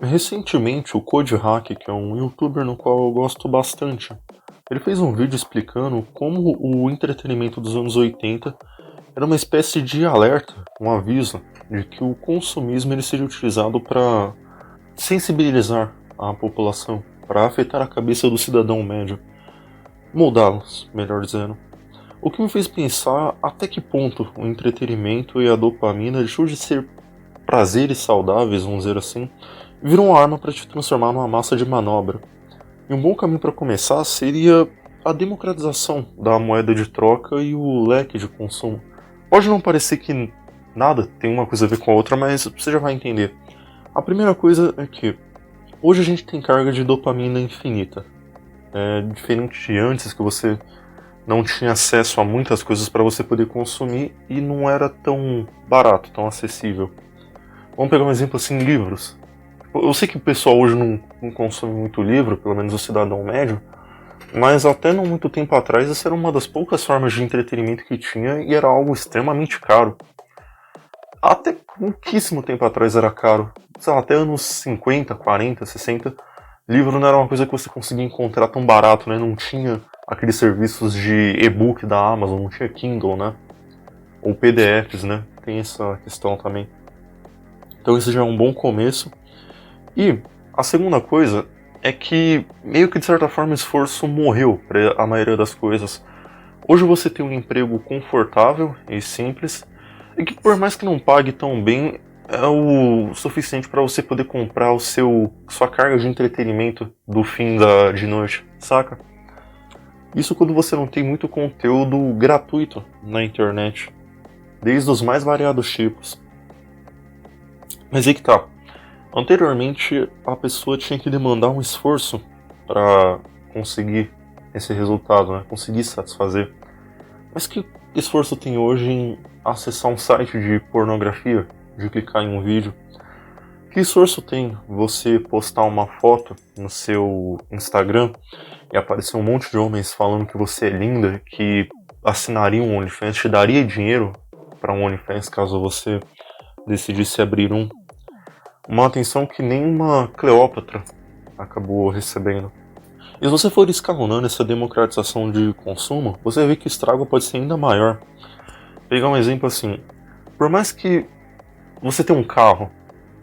Recentemente, o Code Hack, que é um youtuber no qual eu gosto bastante, ele fez um vídeo explicando como o entretenimento dos anos 80 era uma espécie de alerta, um aviso de que o consumismo ele seria utilizado para sensibilizar a população, para afetar a cabeça do cidadão médio, moldá-los, melhor dizendo. O que me fez pensar até que ponto o entretenimento e a dopamina deixou de ser prazeres saudáveis, vamos dizer assim, e virou uma arma para te transformar numa massa de manobra. E um bom caminho para começar seria a democratização da moeda de troca e o leque de consumo. Pode não parecer que nada tem uma coisa a ver com a outra, mas você já vai entender. A primeira coisa é que hoje a gente tem carga de dopamina infinita. É diferente de antes, que você não tinha acesso a muitas coisas para você poder consumir e não era tão barato, tão acessível. Vamos pegar um exemplo assim, livros. Eu sei que o pessoal hoje não consome muito livro, pelo menos o cidadão médio, mas até não muito tempo atrás essa era uma das poucas formas de entretenimento que tinha e era algo extremamente caro. Até pouquíssimo tempo atrás era caro. Sei lá, até anos 50, 40, 60, livro não era uma coisa que você conseguia encontrar tão barato, né? Não tinha aqueles serviços de e-book da Amazon, não tinha Kindle, né? Ou PDFs, né? Tem essa questão também. Então isso já é um bom começo. E a segunda coisa é que meio que de certa forma o esforço morreu para a maioria das coisas. Hoje você tem um emprego confortável e simples, e que por mais que não pague tão bem, é o suficiente para você poder comprar sua carga de entretenimento do fim de noite, saca? Isso quando você não tem muito conteúdo gratuito na internet, desde os mais variados tipos. Mas aí que tá. Anteriormente, a pessoa tinha que demandar um esforço para conseguir esse resultado, né? Conseguir satisfazer. Mas que esforço tem hoje em acessar um site de pornografia, de clicar em um vídeo? Que esforço tem você postar uma foto no seu Instagram e aparecer um monte de homens falando que você é linda, que assinariam um OnlyFans, te daria dinheiro para um OnlyFans caso você decidisse abrir um? Uma atenção que nem uma Cleópatra acabou recebendo. E se você for escalonando essa democratização de consumo, você vê que o estrago pode ser ainda maior. Pegar um exemplo assim, por mais que você tenha um carro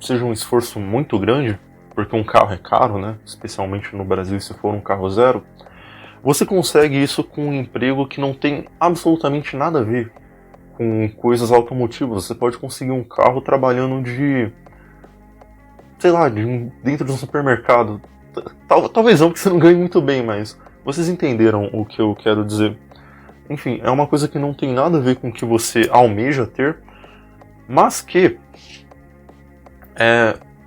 seja um esforço muito grande, porque um carro é caro, né? Especialmente no Brasil se for um carro zero, você consegue isso com um emprego que não tem absolutamente nada a ver com coisas automotivas. Você pode conseguir um carro trabalhando sei lá, dentro de um supermercado. Talvez não, porque você não ganhe muito bem, mas vocês entenderam o que eu quero dizer. Enfim, é uma coisa que não tem nada a ver com o que você almeja ter, mas que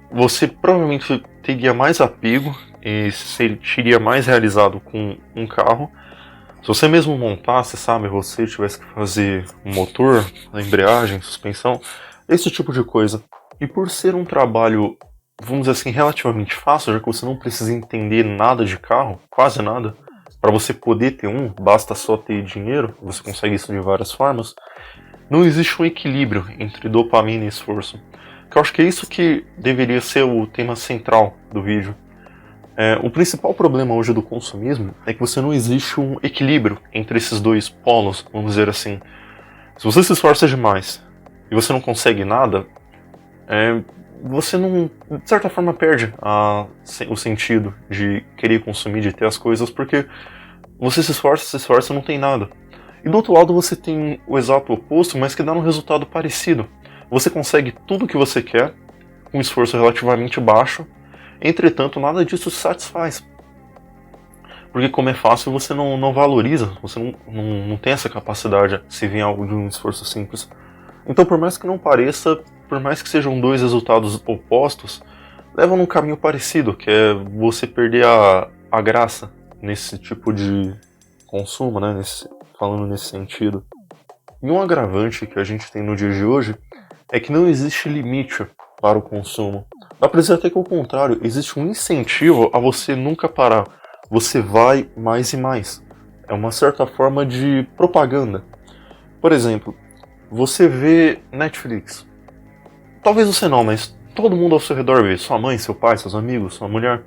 você provavelmente teria mais apego e se sentiria mais realizado com um carro. Se você mesmo montasse, sabe, você tivesse que fazer o motor, a embreagem, suspensão, esse tipo de coisa. E por ser um trabalho, vamos dizer assim, relativamente fácil, já que você não precisa entender nada de carro, quase nada, para você poder ter um, basta só ter dinheiro, você consegue isso de várias formas, não existe um equilíbrio entre dopamina e esforço. Que eu acho que é isso que deveria ser o tema central do vídeo. O principal problema hoje do consumismo é que você não existe um equilíbrio entre esses dois polos, vamos dizer assim. Se você se esforça demais e você não consegue nada, você não, de certa forma, perde o sentido de querer consumir, de ter as coisas, porque você se esforça e não tem nada. E do outro lado você tem o exato oposto, mas que dá um resultado parecido. Você consegue tudo o que você quer, com um esforço relativamente baixo, entretanto nada disso se satisfaz. Porque como é fácil, você não valoriza, você não tem essa capacidade se vir algo de um esforço simples. Então por mais que não pareça, por mais que sejam dois resultados opostos, levam num caminho parecido, que é você perder a graça nesse tipo de consumo, né? Falando nesse sentido. E um agravante que a gente tem no dia de hoje é que não existe limite para o consumo. Dá pra dizer até que ao contrário, existe um incentivo a você nunca parar. Você vai mais e mais. É uma certa forma de propaganda. Por exemplo, você vê Netflix. Talvez você não, mas todo mundo ao seu redor vê, sua mãe, seu pai, seus amigos, sua mulher.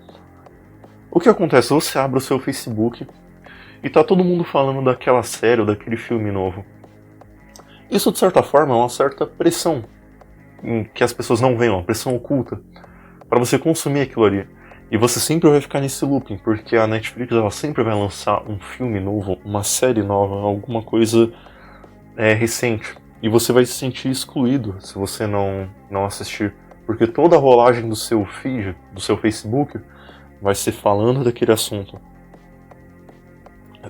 O que acontece? Você abre o seu Facebook e tá todo mundo falando daquela série ou daquele filme novo. Isso, de certa forma, é uma certa pressão que as pessoas não veem, uma pressão oculta, para você consumir aquilo ali. E você sempre vai ficar nesse looping, porque a Netflix ela sempre vai lançar um filme novo, uma série nova, alguma coisa recente. E você vai se sentir excluído se você não assistir. Porque toda a rolagem do seu feed, do seu Facebook, vai ser falando daquele assunto.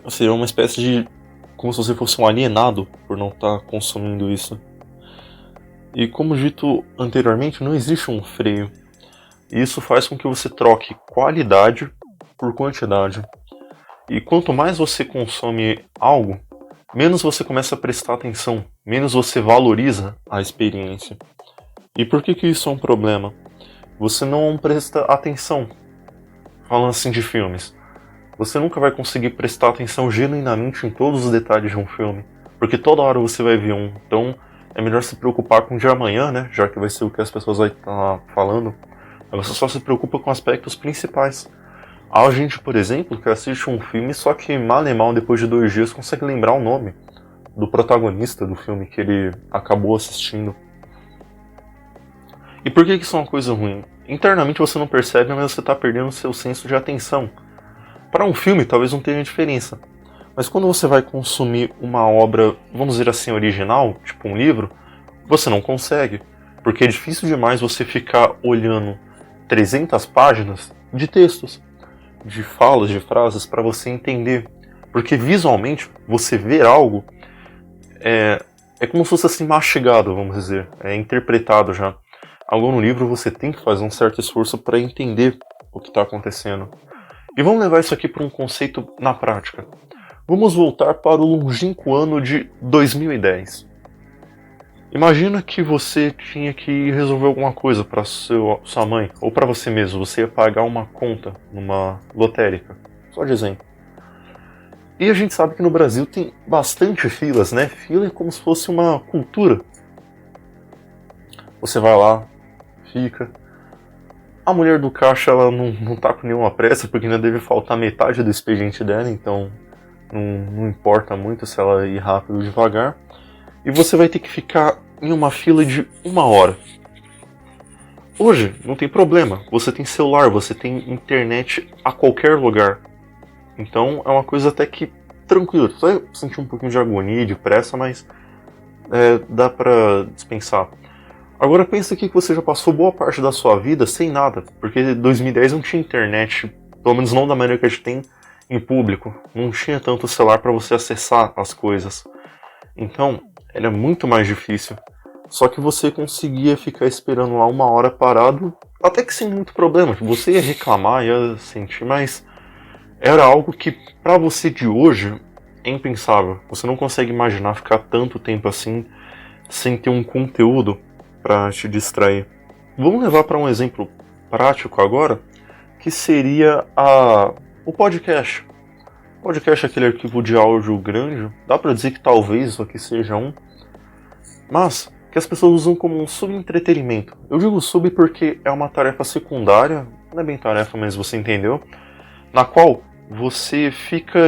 Seria uma espécie de... como se você fosse um alienado por não estar consumindo isso. E como dito anteriormente, não existe um freio. E isso faz com que você troque qualidade por quantidade. E quanto mais você consome algo, menos você começa a prestar atenção, menos você valoriza a experiência. E por que isso é um problema? Você não presta atenção, falando assim de filmes. Você nunca vai conseguir prestar atenção genuinamente em todos os detalhes de um filme, porque toda hora você vai ver um. Então é melhor se preocupar com o de amanhã, né? Já que vai ser o que as pessoas vão estar falando. Você só se preocupa com aspectos principais. Há gente, por exemplo, que assiste um filme só que mal e mal depois de 2 dias consegue lembrar o nome do protagonista do filme que ele acabou assistindo. E por que isso é uma coisa ruim? Internamente você não percebe, mas você está perdendo seu senso de atenção. Para um filme talvez não tenha diferença, mas quando você vai consumir uma obra, vamos dizer assim, original, tipo um livro, você não consegue, porque é difícil demais você ficar olhando 300 páginas de textos, de falas, de frases, para você entender. Porque visualmente, você ver algo é como se fosse assim mastigado, vamos dizer, é interpretado já. Algo no livro você tem que fazer um certo esforço para entender o que está acontecendo. E vamos levar isso aqui para um conceito na prática. Vamos voltar para o longínquo ano de 2010. Imagina que você tinha que resolver alguma coisa para sua mãe, ou para você mesmo. Você ia pagar uma conta numa lotérica. Só de exemplo. E a gente sabe que no Brasil tem bastante filas, né? Fila é como se fosse uma cultura. Você vai lá, fica. A mulher do caixa ela não tá com nenhuma pressa, porque ainda deve faltar metade do expediente dela, então não importa muito se ela ir rápido ou devagar. E você vai ter que ficar em uma fila de 1 hora. Hoje não tem problema, você tem celular, você tem internet a qualquer lugar. Então é uma coisa até que tranquila. Você vai sentir um pouquinho de agonia, de pressa, mas dá pra dispensar. Agora pensa aqui que você já passou boa parte da sua vida sem nada, porque em 2010 não tinha internet, pelo menos não da maneira que a gente tem em público. Não tinha tanto celular para você acessar as coisas. Então, era muito mais difícil. Só que você conseguia ficar esperando lá 1 hora parado, até que sem muito problema. Você ia reclamar, ia sentir, mas era algo que para você de hoje é impensável. Você não consegue imaginar ficar tanto tempo assim sem ter um conteúdo para te distrair. Vamos levar para um exemplo prático agora, que seria o podcast. O podcast é aquele arquivo de áudio grande, dá para dizer que talvez isso aqui seja um, mas que as pessoas usam como um subentretenimento. Eu digo sub porque é uma tarefa secundária, não é bem tarefa, mas você entendeu, na qual você fica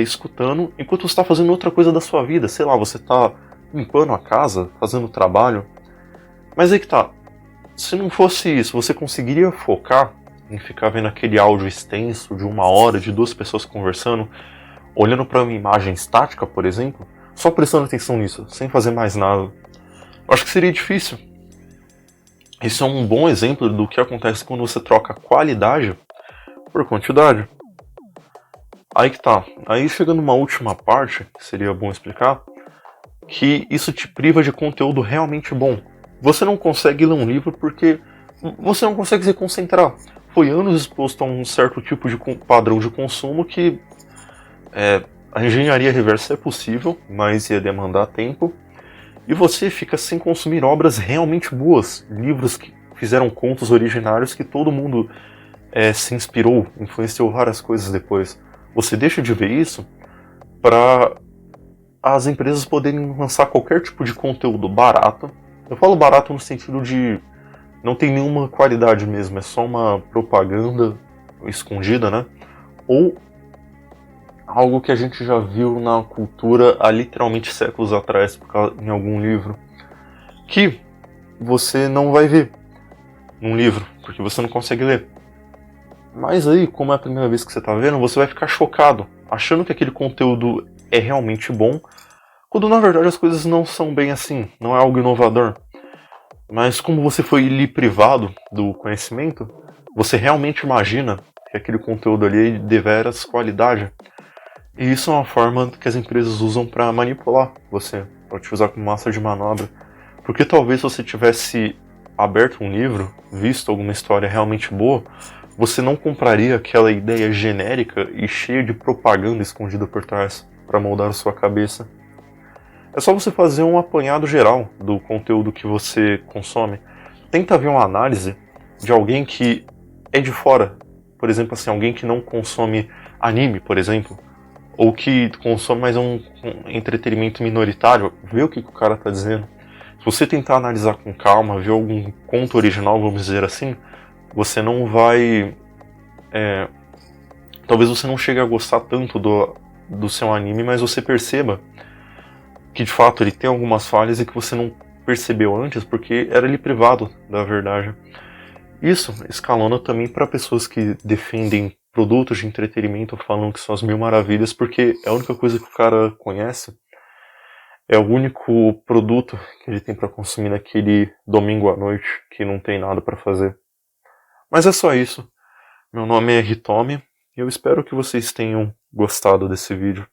escutando enquanto você está fazendo outra coisa da sua vida. Sei lá, você está limpando a casa, fazendo trabalho. Mas aí que tá, se não fosse isso, você conseguiria focar em ficar vendo aquele áudio extenso de 1 hora, de 2 pessoas conversando, olhando para uma imagem estática, por exemplo, só prestando atenção nisso, sem fazer mais nada? Eu acho que seria difícil. Esse é um bom exemplo do que acontece quando você troca qualidade por quantidade. Aí que tá, aí chega numa última parte, que seria bom explicar, que isso te priva de conteúdo realmente bom. Você não consegue ler um livro porque você não consegue se concentrar. Foi anos exposto a um certo tipo de padrão de consumo que a engenharia reversa é possível, mas ia demandar tempo. E você fica sem consumir obras realmente boas. Livros que fizeram contos originários que todo mundo se inspirou, influenciou várias coisas depois. Você deixa de ver isso para as empresas poderem lançar qualquer tipo de conteúdo barato. Eu falo barato no sentido de não tem nenhuma qualidade mesmo, é só uma propaganda escondida, né? Ou algo que a gente já viu na cultura há literalmente séculos atrás, em algum livro, que você não vai ver num livro, porque você não consegue ler. Mas aí, como é a primeira vez que você está vendo, você vai ficar chocado, achando que aquele conteúdo é realmente bom, quando na verdade as coisas não são bem assim, não é algo inovador. Mas como você foi lhe privado do conhecimento, você realmente imagina que aquele conteúdo ali é deveras qualidade. E isso é uma forma que as empresas usam para manipular você, para te usar como massa de manobra. Porque talvez se você tivesse aberto um livro, visto alguma história realmente boa, você não compraria aquela ideia genérica e cheia de propaganda escondida por trás para moldar a sua cabeça. É só você fazer um apanhado geral do conteúdo que você consome. Tenta ver uma análise de alguém que é de fora. Por exemplo, assim, alguém que não consome anime, por exemplo, ou que consome mais um entretenimento minoritário, vê o que o cara tá dizendo. Se você tentar analisar com calma, ver algum conto original, vamos dizer assim, você não vai... talvez você não chegue a gostar tanto do seu anime, mas você perceba que de fato ele tem algumas falhas e que você não percebeu antes porque era lhe privado da verdade. Isso escalona também para pessoas que defendem produtos de entretenimento falando que são as mil maravilhas, porque é a única coisa que o cara conhece, é o único produto que ele tem para consumir naquele domingo à noite que não tem nada para fazer. Mas é só isso. Meu nome é Hitomi e eu espero que vocês tenham gostado desse vídeo.